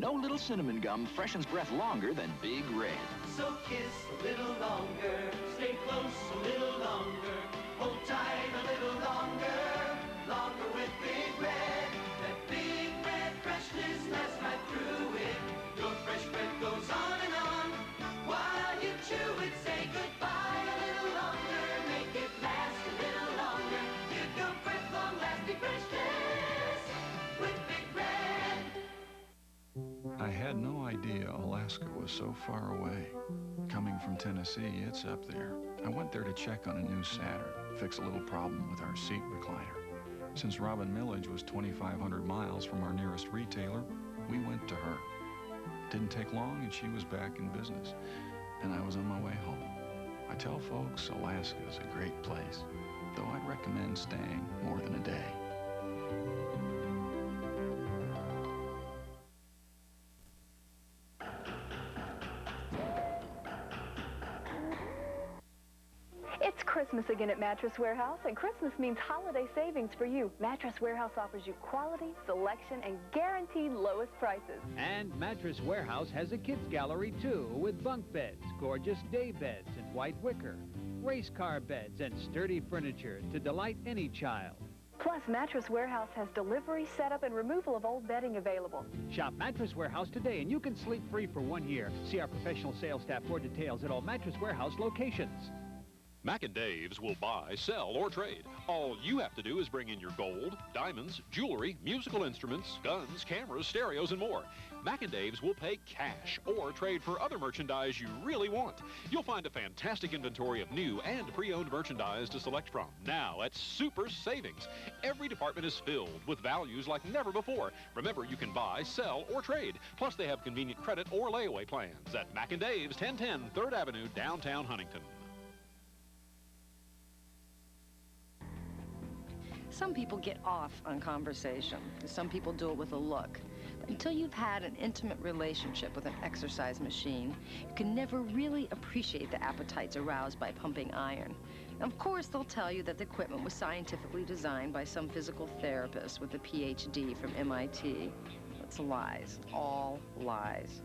No little cinnamon gum freshens breath longer than Big Red. So kiss a little longer, stay close a little longer, hold tight a little longer, longer with Big Red. That Big Red freshness lasts right through it. Your fresh breath goes on and on. While you chew it, say goodbye a little longer, make it last a little longer. Give your breath long-lasting freshness with Big Red. I had no idea Alaska was so far away. Coming from Tennessee, it's up there. I went there to check on a new Saturn, fix a little problem with our seat recliner. Since Robin Millage was 2,500 miles from our nearest retailer, we went to her. Didn't take long and she was back in business, and I was on my way home. I tell folks Alaska is a great place, though I'd recommend staying more than a day. It's Christmas again at Mattress Warehouse, and Christmas means holiday savings for you. Mattress Warehouse offers you quality, selection, and guaranteed lowest prices. And Mattress Warehouse has a kids gallery, too, with bunk beds, gorgeous day beds in white wicker, race car beds, and sturdy furniture to delight any child. Plus, Mattress Warehouse has delivery, setup, and removal of old bedding available. Shop Mattress Warehouse today, and you can sleep free for 1 year. See our professional sales staff for details at all Mattress Warehouse locations. Mack Dave's will buy, sell, or trade. All you have to do is bring in your gold, diamonds, jewelry, musical instruments, guns, cameras, stereos, and more. Mack Dave's will pay cash or trade for other merchandise you really want. You'll find a fantastic inventory of new and pre-owned merchandise to select from. Now at Super Savings. Every department is filled with values like never before. Remember, you can buy, sell, or trade. Plus, they have convenient credit or layaway plans at Mack Dave's, 1010 3rd Avenue, downtown Huntington. Some people get off on conversation. Some people do it with a look. But until you've had an intimate relationship with an exercise machine, you can never really appreciate the appetites aroused by pumping iron. Of course, they'll tell you that the equipment was scientifically designed by some physical therapist with a PhD from MIT. It's lies, all lies.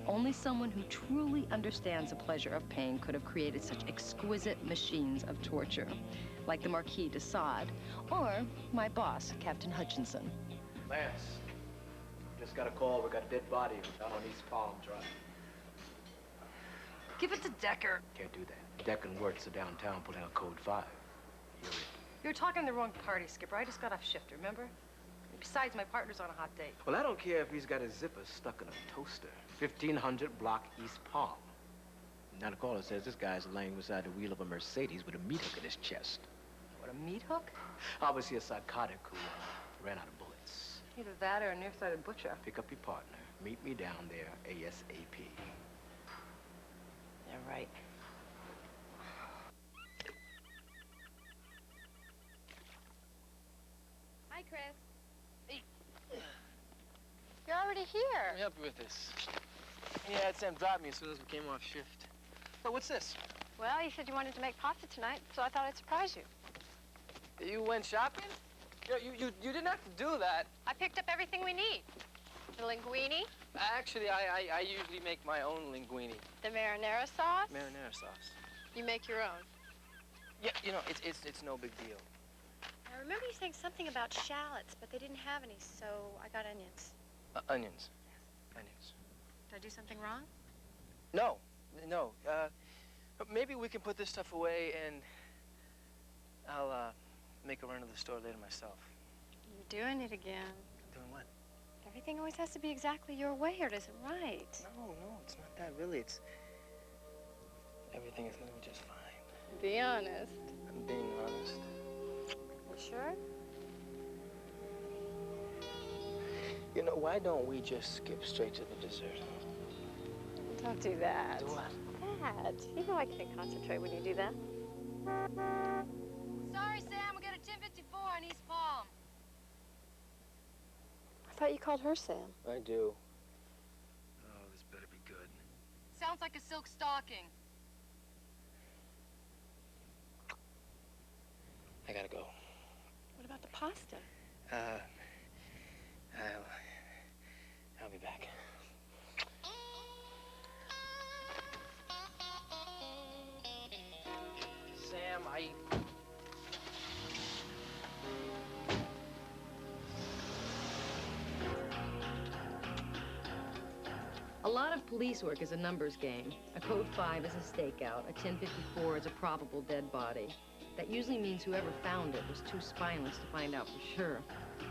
Only someone who truly understands the pleasure of pain could have created such exquisite machines of torture, like the Marquis de Sade, or my boss, Captain Hutchinson. Lance, just got a call. We got a dead body down on East Palm Drive. Give it to Decker. Can't do that. Decker and Wirtz are downtown pulling out Code 5. You're talking to the wrong party, Skipper. I just got off shift, remember? Besides, my partner's on a hot date. Well, I don't care if he's got his zipper stuck in a toaster. 1500 block East Palm. Now the caller says this guy's laying beside the wheel of a Mercedes with a meat hook in his chest. What, a meat hook? Obviously a psychotic who ran out of bullets. Either that or a nearsighted butcher. Pick up your partner. Meet me down there ASAP. Yeah, right. Hi, Chris. Hey. You're already here. Let me help you with this. Yeah, Sam dropped me as soon as we came off shift. So what's this? Well, you said you wanted to make pasta tonight, so I thought I'd surprise you. You went shopping? You didn't have to do that. I picked up everything we need. The linguine. Actually, I usually make my own linguine. The marinara sauce. Marinara sauce. You make your own. Yeah, you know, it's no big deal. I remember you saying something about shallots, but they didn't have any, so I got onions. Onions. Onions. Did I do something wrong? No. Maybe we can put this stuff away and I'll make a run to the store later myself. You're doing it again. Doing what? Everything always has to be exactly your way, or it isn't right. No, it's not that really. It's everything is gonna be just fine. Be honest. I'm being honest. You sure? You know, why don't we just skip straight to the dessert? Don't do that. Do what? Dad, you know I can't concentrate when you do that. Sorry, Sam, we got a 1054 on East Palm. I thought you called her Sam. I do. Oh, this better be good. Sounds like a silk stocking. I gotta go. What about the pasta? I'll be back. lot of police work is a numbers game. A code 5 is a stakeout. A 1054 is a probable dead body. That usually means whoever found it was too spineless to find out for sure.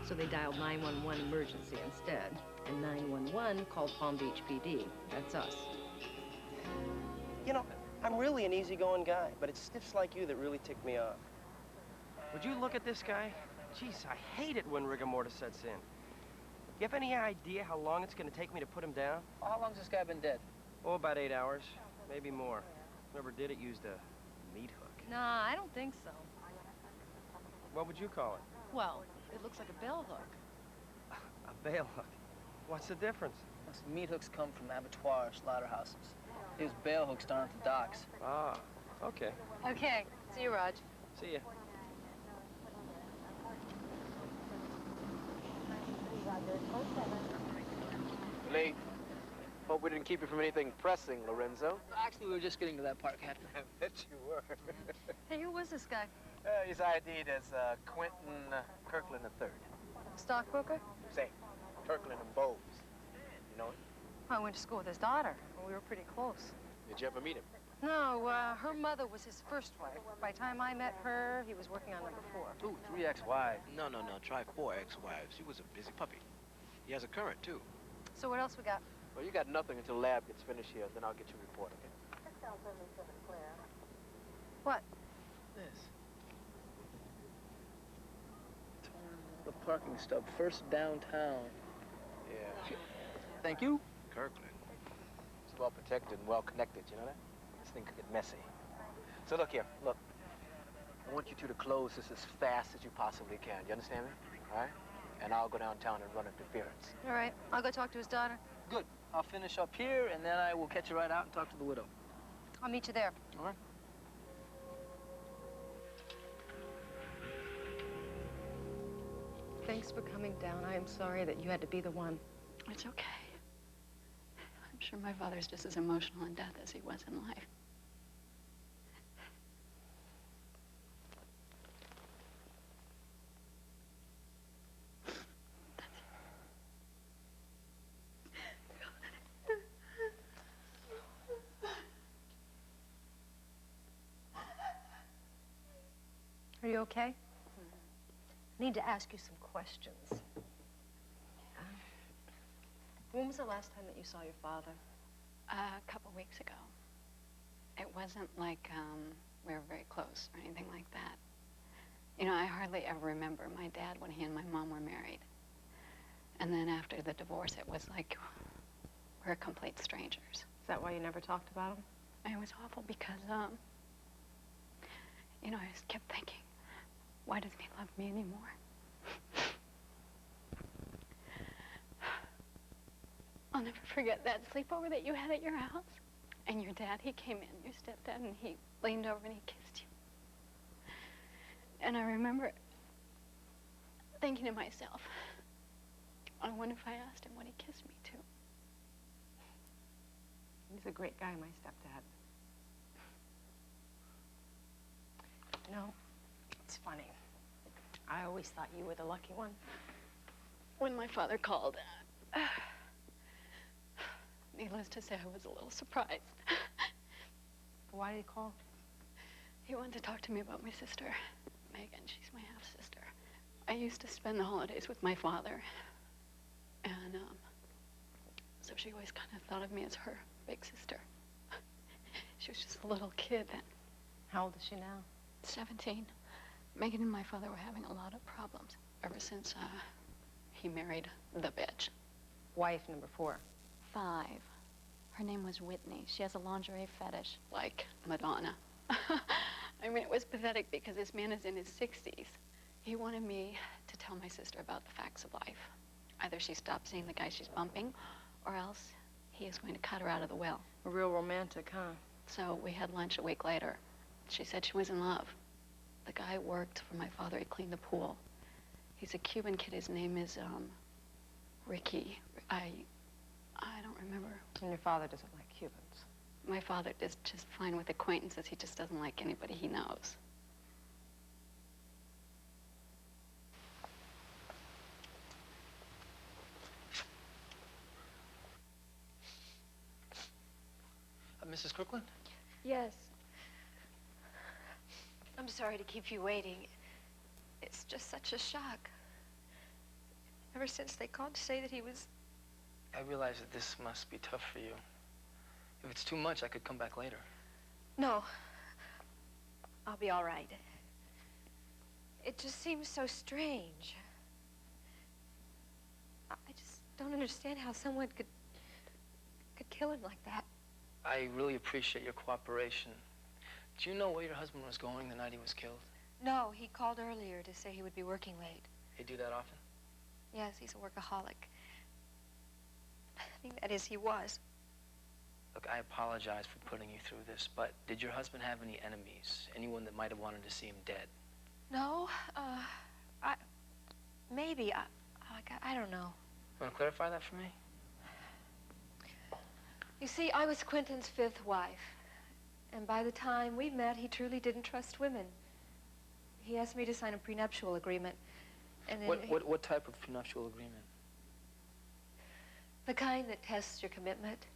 So they dialed 911 emergency instead. And 911 called Palm Beach PD. That's us. You know, I'm really an easygoing guy, but it's stiffs like you that really tick me off. Would you look at this guy? Jeez, I hate it when rigor mortis sets in. You have any idea how long it's going to take me to put him down? How long's this guy been dead? Oh, about 8 hours, maybe more. Whoever did it used a meat hook. Nah, I don't think so. What would you call it? Well, it looks like a bell hook. A bail hook. What's the difference? Those meat hooks come from abattoirs, slaughterhouses. They use bail hooks down at the docks. Ah, okay. Okay, see you, Raj. See ya. Late. Hope we didn't keep you from anything pressing, Lorenzo. Actually, we were just getting to that part, Captain. I bet you were. Hey, who was this guy? He's ID'd as Quentin Kirkland III. Stockbroker? Same. Kirkland and Bowes. You know him? I went to school with his daughter. We were pretty close. Did you ever meet him? No, her mother was his first wife. By the time I met her, he was working on number 4. Ooh, 3 ex-wives. No. Try 4 ex-wives. She was a busy puppy. He has a current, too. So what else we got? Well, you got nothing until lab gets finished here, then I'll get your report, okay? What? This. The parking stub, first downtown. Yeah. Thank you. Kirkland. It's well protected and well connected, you know that? This thing could get messy. So look here, look. I want you two to close this as fast as you possibly can. You understand me? All right? And I'll go downtown and run interference. All right, I'll go talk to his daughter. Good. I'll finish up here, and then I will catch you right out and talk to the widow. I'll meet you there. All right. Thanks for coming down. I am sorry that you had to be the one. It's okay. I'm sure my father's just as emotional in death as he was in life. Are you okay? I need to ask you some questions. When was the last time that you saw your father? A couple weeks ago. It wasn't like we were very close or anything like that. You know, I hardly ever remember my dad when he and my mom were married. And then after the divorce, it was like we're complete strangers. Is that why you never talked about him? It was awful because, you know, I just kept thinking, why doesn't he love me anymore? I'll never forget that sleepover that you had at your house. And your dad, he came in, your stepdad, and he leaned over and he kissed you. And I remember thinking to myself, I wonder if I asked him what he kissed me to. He's a great guy, my stepdad. You know, it's funny. I always thought you were the lucky one. When my father called, needless to say, I was a little surprised. Why did he call? He wanted to talk to me about my sister, Megan. She's my half-sister. I used to spend the holidays with my father. And, so she always kind of thought of me as her big sister. She was just a little kid then. How old is she now? 17. Megan and my father were having a lot of problems ever since, he married the bitch. Wife number 4. 5. Her name was Whitney. She has a lingerie fetish, like Madonna. I mean, it was pathetic because this man is in his 60s. He wanted me to tell my sister about the facts of life. Either she stops seeing the guy she's bumping, or else he is going to cut her out of the will. A real romantic, huh? So we had lunch a week later. She said she was in love. The guy worked for my father. He cleaned the pool. He's a Cuban kid. His name is, Ricky. I don't remember. And your father doesn't like Cubans. My father is just fine with acquaintances. He just doesn't like anybody he knows. Mrs. Kirkland? Yes. I'm sorry to keep you waiting. It's just such a shock. Ever since they called to say that he was... I realize that this must be tough for you. If it's too much, I could come back later. No. I'll be all right. It just seems so strange. I just don't understand how someone could kill him like that. I really appreciate your cooperation. Do you know where your husband was going the night he was killed? No, he called earlier to say he would be working late. He do that often? Yes, he's a workaholic. I mean, that is, he was. Look, I apologize for putting you through this, but did your husband have any enemies? Anyone that might have wanted to see him dead? No, maybe. I don't know. You want to clarify that for me? You see, I was Quentin's fifth wife. And by the time we met, he truly didn't trust women. He asked me to sign a prenuptial agreement. And then What type of prenuptial agreement? The kind that tests your commitment.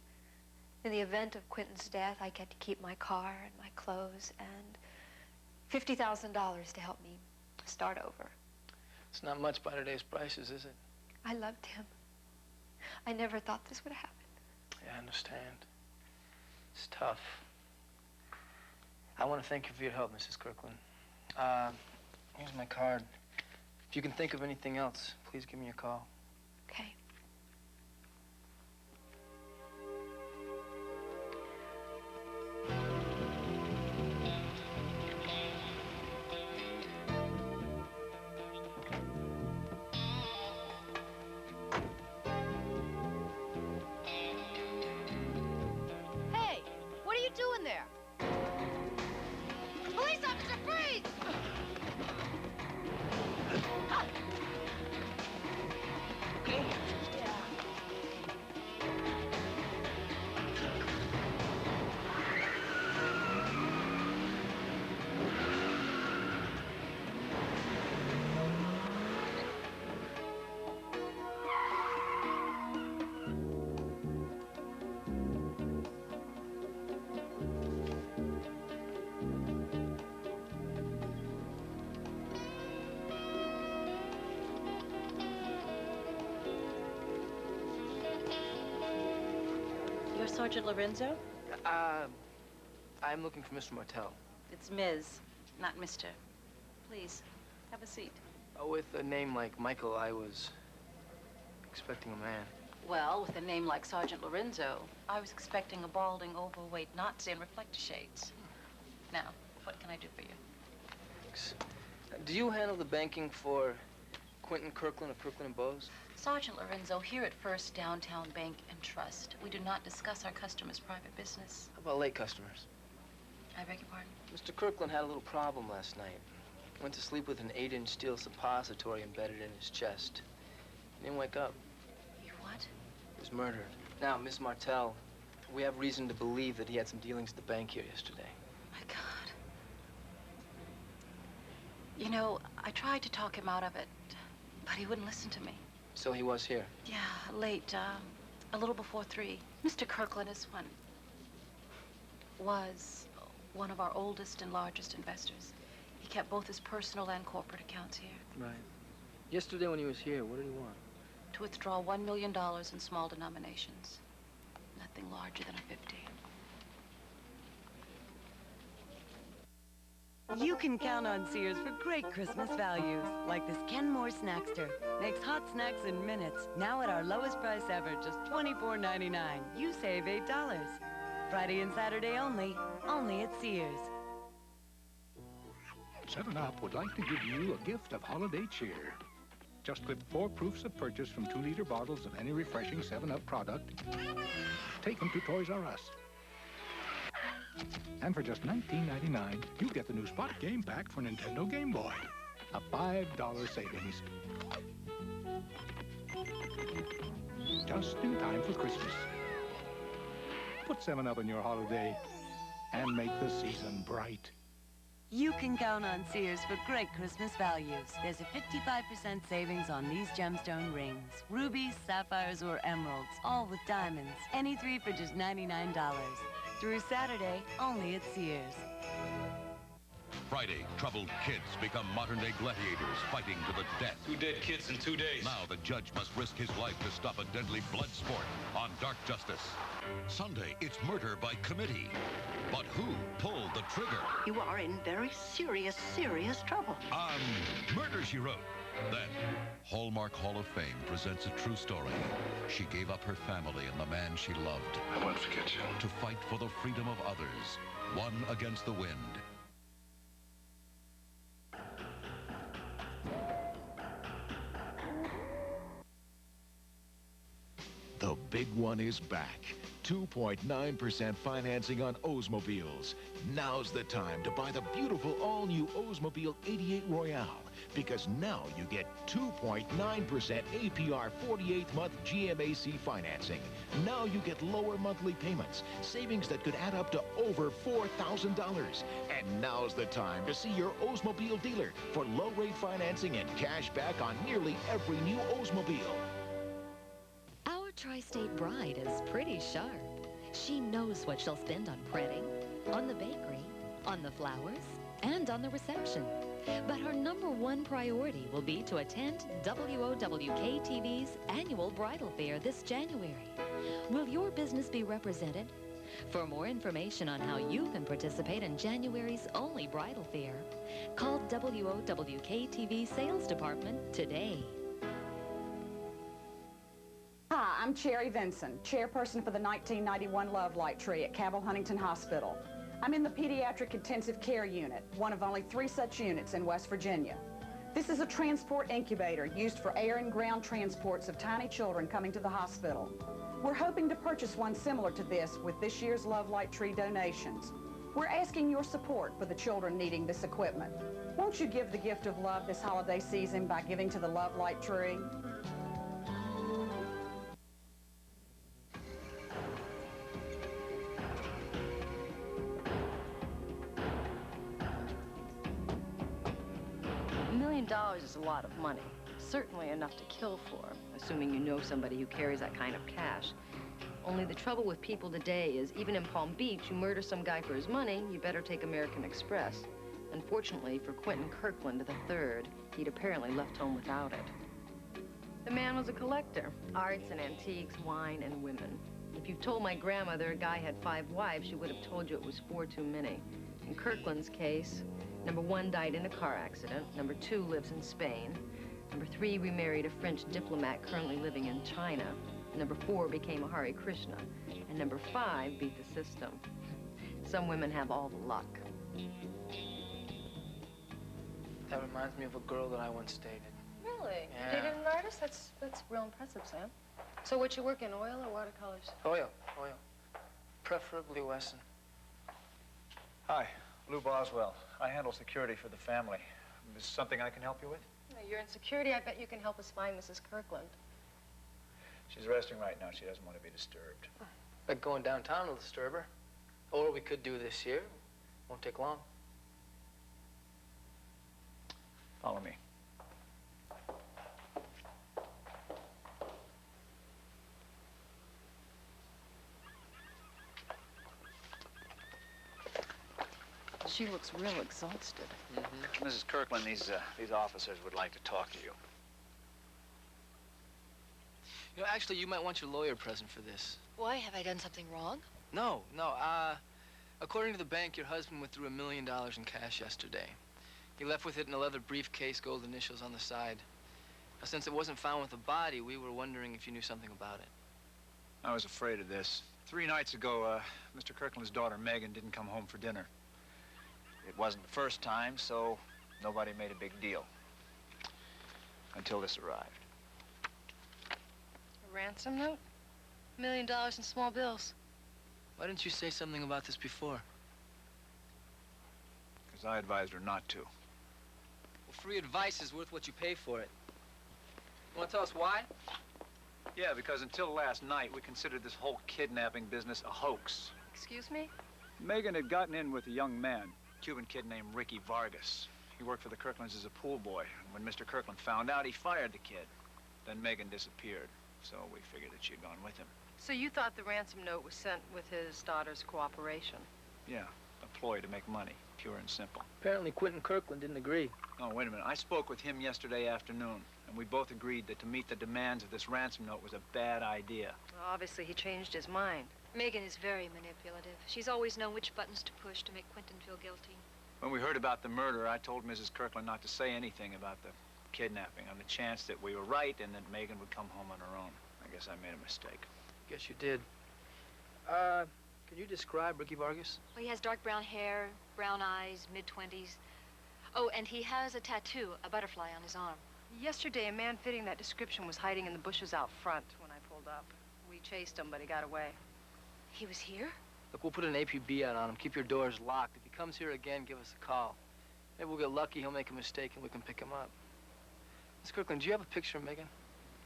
In the event of Quentin's death, I get to keep my car and my clothes and $50,000 to help me start over. It's not much by today's prices, is it? I loved him. I never thought this would happen. Yeah, I understand. It's tough. I want to thank you for your help, Mrs. Kirkland. Here's my card. If you can think of anything else, please give me a call. Okay. Hey, what are you doing there? Police officer, freeze! Okay. You're Sergeant Lorenzo? I'm looking for Mr. Martell. It's Ms., not Mr. Please, have a seat. With a name like Michael, I was expecting a man. Well, with a name like Sergeant Lorenzo, I was expecting a balding, overweight Nazi in reflector shades. Now, what can I do for you? Thanks. Do you handle the banking for Quentin Kirkland of Kirkland & Bowes? Sergeant Lorenzo, here at First Downtown Bank and Trust, we do not discuss our customers' private business. How about late customers? I beg your pardon? Mr. Kirkland had a little problem last night. Went to sleep with an 8-inch steel suppository embedded in his chest. He didn't wake up. You what? He was murdered. Now, Miss Martell, we have reason to believe that he had some dealings at the bank here yesterday. My God. You know, I tried to talk him out of it, but he wouldn't listen to me. So he was here? Yeah, late, a little before 3. Mr. Kirkland was one of our oldest and largest investors. He kept both his personal and corporate accounts here. Right. Yesterday when he was here, what did he want? To withdraw $1 million in small denominations. Nothing larger than a 50. You can count on Sears for great Christmas values, like this Kenmore Snackster. Makes hot snacks in minutes. Now at our lowest price ever, just $24.99. You save $8. Friday and Saturday only at Sears. 7-Up would like to give you a gift of holiday cheer. Just clip 4 proofs of purchase from 2-liter bottles of any refreshing 7-Up product. Take them to Toys R Us. And for just $19.99, you get the new Spot Game Pack for Nintendo GameBoy. A $5 savings. Just in time for Christmas. Put 7-Up in your holiday and make the season bright. You can count on Sears for great Christmas values. There's a 55% savings on these gemstone rings. Rubies, sapphires, or emeralds, all with diamonds. Any 3 for just $99. Through Saturday, only at Sears. Friday, troubled kids become modern-day gladiators fighting to the death. 2 dead kids in 2 days. Now the judge must risk his life to stop a deadly blood sport on Dark Justice. Sunday, it's murder by committee. But who pulled the trigger? You are in very serious, serious trouble. On Murder, She Wrote. Then, Hallmark Hall of Fame presents a true story. She gave up her family and the man she loved. I won't forget you. To fight for the freedom of others, one against the wind. The big one is back. 2.9% financing on Oldsmobiles. Now's the time to buy the beautiful all-new Oldsmobile 88 Royale, because now you get 2.9% APR 48-month GMAC financing. Now you get lower monthly payments, savings that could add up to over $4,000. And now's the time to see your Oldsmobile dealer for low-rate financing and cash back on nearly every new Oldsmobile. Our tri-state bride is pretty sharp. She knows what she'll spend on printing, on the bakery, on the flowers, and on the reception. But her #1 priority will be to attend WOWK-TV's annual bridal fair this January. Will your business be represented? For more information on how you can participate in January's only bridal fair, call WOWK-TV Sales Department today. Hi, I'm Cherry Vinson, chairperson for the 1991 Love Light Tree at Cabell Huntington Hospital. I'm in the Pediatric Intensive Care Unit, one of only 3 such units in West Virginia. This is a transport incubator used for air and ground transports of tiny children coming to the hospital. We're hoping to purchase one similar to this with this year's Love Light Tree donations. We're asking your support for the children needing this equipment. Won't you give the gift of love this holiday season by giving to the Love Light Tree? $1 million is a lot of money. Certainly enough to kill for, assuming you know somebody who carries that kind of cash. Only the trouble with people today is, even in Palm Beach, you murder some guy for his money, you better take American Express. Unfortunately for Quentin Kirkland III, he'd apparently left home without it. The man was a collector, arts and antiques, wine and women. If you told my grandmother a guy had 5 wives, she would have told you it was 4 too many. In Kirkland's case, #1 died in a car accident, #2 lives in Spain, #3 remarried a French diplomat currently living in China, #4 became a Hare Krishna, and #5 beat the system. Some women have all the luck. That reminds me of a girl that I once dated. Really? Yeah. Dated an artist? That's real impressive, Sam. So what you work in, oil or watercolors? Oil. Preferably Wesson. Hi, Lou Boswell. I handle security for the family. Is this something I can help you with? You're in security. I bet you can help us find Mrs. Kirkland. She's resting right now. She doesn't want to be disturbed. Like going downtown will disturb her. Or we could do this here. Won't take long. Follow me. She looks real exhausted. Mrs. Kirkland, these officers would like to talk to you. You know, actually, you might want your lawyer present for this. Why? Have I done something wrong? No. According to the bank, your husband withdrew $1 million in cash yesterday. He left with it in a leather briefcase, gold initials on the side. Now, since it wasn't found with the body, we were wondering if you knew something about it. I was afraid of this. 3 nights ago, Mr. Kirkland's daughter, Megan, didn't come home for dinner. It wasn't the first time, so nobody made a big deal. Until this arrived. A ransom note? $1 million in small bills. Why didn't you say something about this before? Because I advised her not to. Well, free advice is worth what you pay for it. You want to tell us why? Yeah, because until last night, we considered this whole kidnapping business a hoax. Excuse me? Megan had gotten in with a young man, a Cuban kid named Ricky Vargas. He worked for the Kirklands as a pool boy. And when Mr. Kirkland found out, he fired the kid. Then Megan disappeared, so we figured that she'd gone with him. So you thought the ransom note was sent with his daughter's cooperation? Yeah, a ploy to make money, pure and simple. Apparently Quentin Kirkland didn't agree. Oh, wait a minute. I spoke with him yesterday afternoon, and we both agreed that to meet the demands of this ransom note was a bad idea. Well, obviously he changed his mind. Megan is very manipulative. She's always known which buttons to push to make Quentin feel guilty. When we heard about the murder, I told Mrs. Kirkland not to say anything about the kidnapping on the chance that we were right and that Megan would come home on her own. I guess I made a mistake. Guess you did. Can you describe Ricky Vargas? Well, he has dark brown hair, brown eyes, mid-20s. Oh, and he has a tattoo, a butterfly on his arm. Yesterday, a man fitting that description was hiding in the bushes out front when I pulled up. We chased him, but he got away. He was here? Look, we'll put an APB out on him. Keep your doors locked. If he comes here again, give us a call. Maybe we'll get lucky, he'll make a mistake, and we can pick him up. Miss Kirkland, do you have a picture of Megan?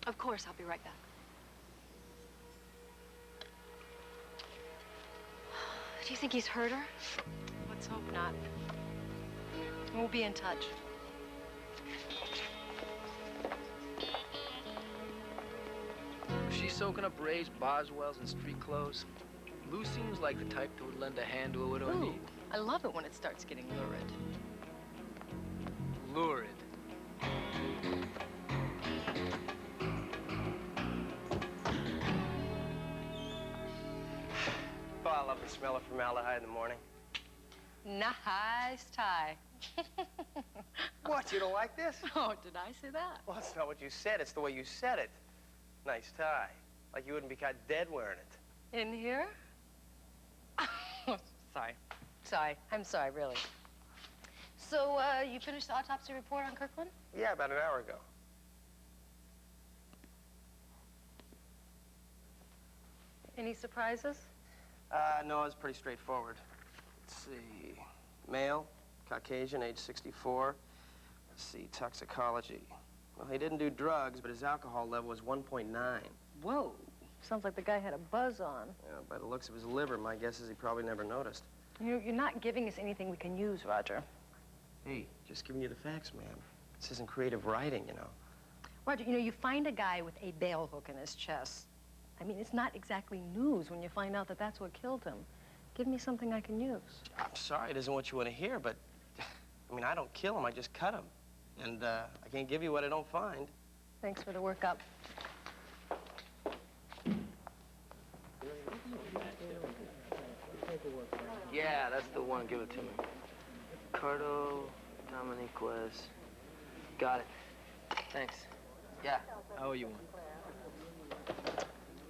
Of course, I'll be right back. Do you think he's hurt her? Let's hope not. We'll be in touch. If she's soaking up Rays, Boswells, and street clothes, Lou seems like the type that would lend a hand to a widow in need. I love it when it starts getting lurid. Lurid. Oh, I love the smell of formaldehyde in the morning. Nice tie. What, you don't like this? Oh, did I say that? Well, it's not what you said. It's the way you said it. Nice tie. Like you wouldn't be caught dead wearing it. In here? Sorry. Sorry. I'm sorry, really. So, you finished the autopsy report on Kirkland? Yeah, about an hour ago. Any surprises? No, it's pretty straightforward. Let's see. Male, Caucasian, age 64. Let's see, toxicology. Well, he didn't do drugs, but his alcohol level was 1.9. Whoa. Sounds like the guy had a buzz on. Yeah, by the looks of his liver, my guess is he probably never noticed. You're not giving us anything we can use, Roger. Hey, just giving you the facts, ma'am. This isn't creative writing, you know. Roger, you know, you find a guy with a bell hook in his chest. I mean, it's not exactly news when you find out that that's what killed him. Give me something I can use. I'm sorry it isn't what you want to hear, but, I mean, I don't kill him, I just cut him. And, I can't give you what I don't find. Thanks for the workup. Yeah, that's the one. Give it to me. Ricardo Dominiquez. Got it. Thanks. Yeah, I owe you one.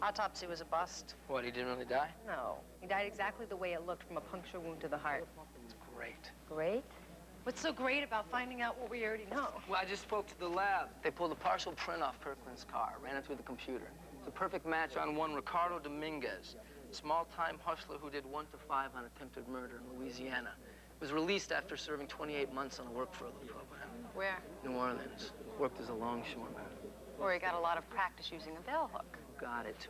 Autopsy was a bust. What, he didn't really die? No. He died exactly the way it looked, from a puncture wound to the heart. It's great. Great? What's so great about finding out what we already know? Well, I just spoke to the lab. They pulled a partial print off Kirkland's car, ran it through the computer. It's a perfect match on one Ricardo Dominguez, small-time hustler who did 1 to 5 on attempted murder in Louisiana. Was released after serving 28 months on a work-furlough program. Where? New Orleans. Worked as a longshoreman. Where he got a lot of practice using a bell hook. Got it.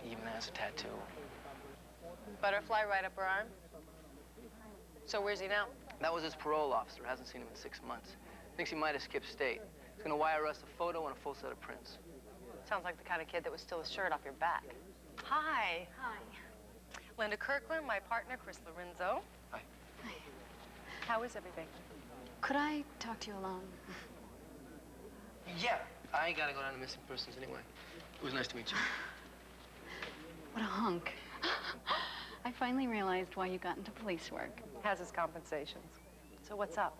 He even has a tattoo. Butterfly right up her arm? So where's he now? That was his parole officer. Hasn't seen him in 6 months. Thinks he might have skipped state. He's gonna wire us a photo and a full set of prints. Sounds like the kind of kid that would steal a shirt off your back. Hi. Hi. Linda Kirkland, my partner, Chris Lorenzo. Hi. Hi. How is everything? Could I talk to you alone? Yeah. I ain't gotta go down to missing persons anyway. It was nice to meet you. What a hunk. I finally realized why you got into police work. Has his compensations. So what's up?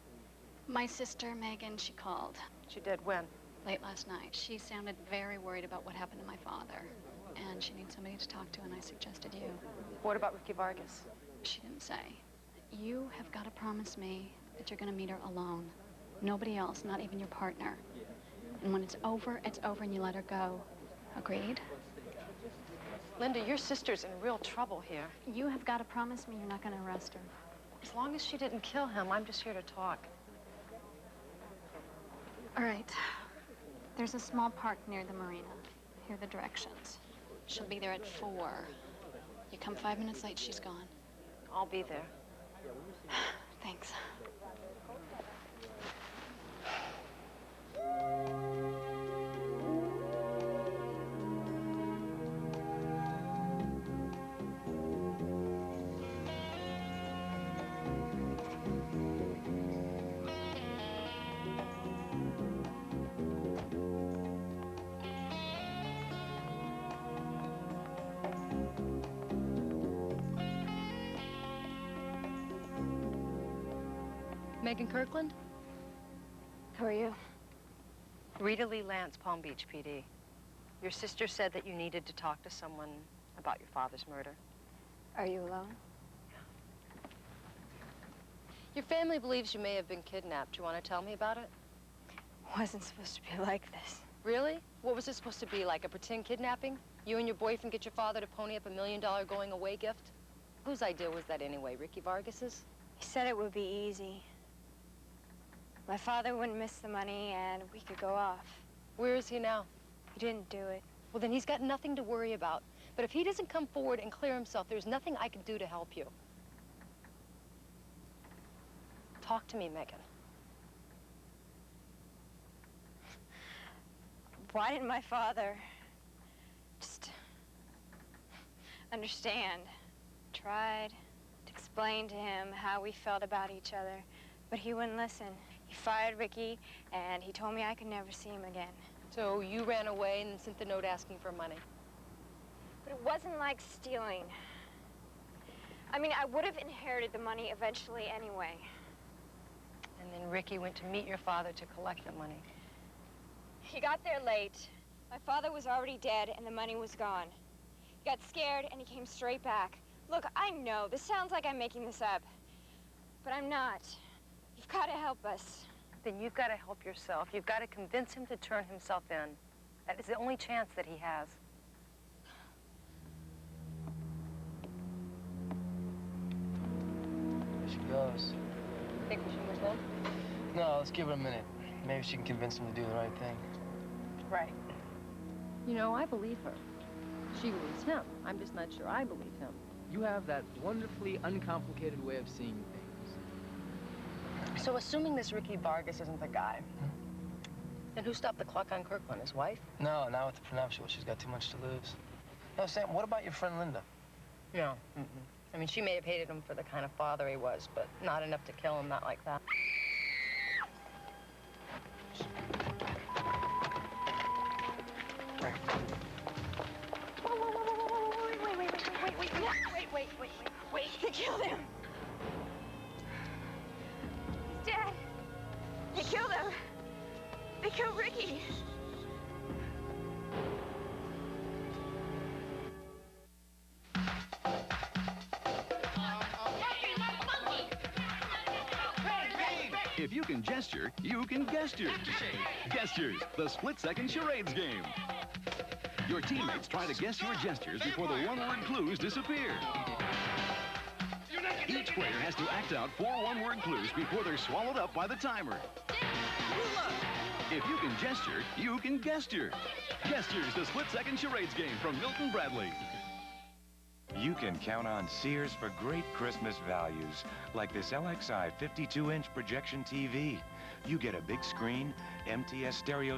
My sister, Megan, she called. She did when? Late last night. She sounded very worried about what happened to my father. And she needs somebody to talk to, and I suggested you. What about Ricky Vargas? She didn't say. You have got to promise me that you're going to meet her alone. Nobody else, not even your partner. And when it's over, and you let her go. Agreed? Linda, your sister's in real trouble here. You have got to promise me you're not going to arrest her. As long as she didn't kill him, I'm just here to talk. All right. There's a small park near the marina. Here are the directions. She'll be there at 4. You come 5 minutes late, she's gone. I'll be there. Thanks. Megan Kirkland? Who are you? Rita Lee Lance, Palm Beach PD. Your sister said that you needed to talk to someone about your father's murder. Are you alone? Your family believes you may have been kidnapped. You want to tell me about it? Wasn't supposed to be like this. Really? What was it supposed to be, like a pretend kidnapping? You and your boyfriend get your father to pony up $1 million going-away gift? Whose idea was that anyway, Ricky Vargas's? He said it would be easy. My father wouldn't miss the money and we could go off. Where is he now? He didn't do it. Well, then he's got nothing to worry about. But if he doesn't come forward and clear himself, there's nothing I can do to help you. Talk to me, Megan. Why didn't my father just understand? Tried to explain to him how we felt about each other, but he wouldn't listen. He fired Ricky, and he told me I could never see him again. So you ran away and sent the note asking for money? But it wasn't like stealing. I mean, I would have inherited the money eventually anyway. And then Ricky went to meet your father to collect the money. He got there late. My father was already dead, and the money was gone. He got scared, and he came straight back. Look, I know, this sounds like I'm making this up, but I'm not. You've got to help us. Then you've got to help yourself. You've got to convince him to turn himself in. That is the only chance that he has. There she goes. Think we should move on? No, let's give her a minute. Maybe she can convince him to do the right thing. Right. You know, I believe her. She believes him. I'm just not sure I believe him. You have that wonderfully uncomplicated way of seeing things. So assuming this Ricky Vargas isn't the guy, then who stopped the clock on Kirkland? His wife? No, not with the prenuptial. She's got too much to lose. No, Sam, what about your friend Linda? No. I mean, she may have hated him for the kind of father he was, but not enough to kill him, not like that. Wait, they killed him. He's dead. They killed him. They killed Ricky. If you can gesture, you can Guesstures. Guesstures, the split-second charades game. Your teammates try to guess your gestures before the one-word clues disappear. Each player has to act out 4 one-word clues before they're swallowed up by the timer. If you can gesture, you can Guesture. Guesstures, the split-second charades game from Milton Bradley. You can count on Sears for great Christmas values, like this LXI 52-inch projection TV. You get a big screen, MTS stereo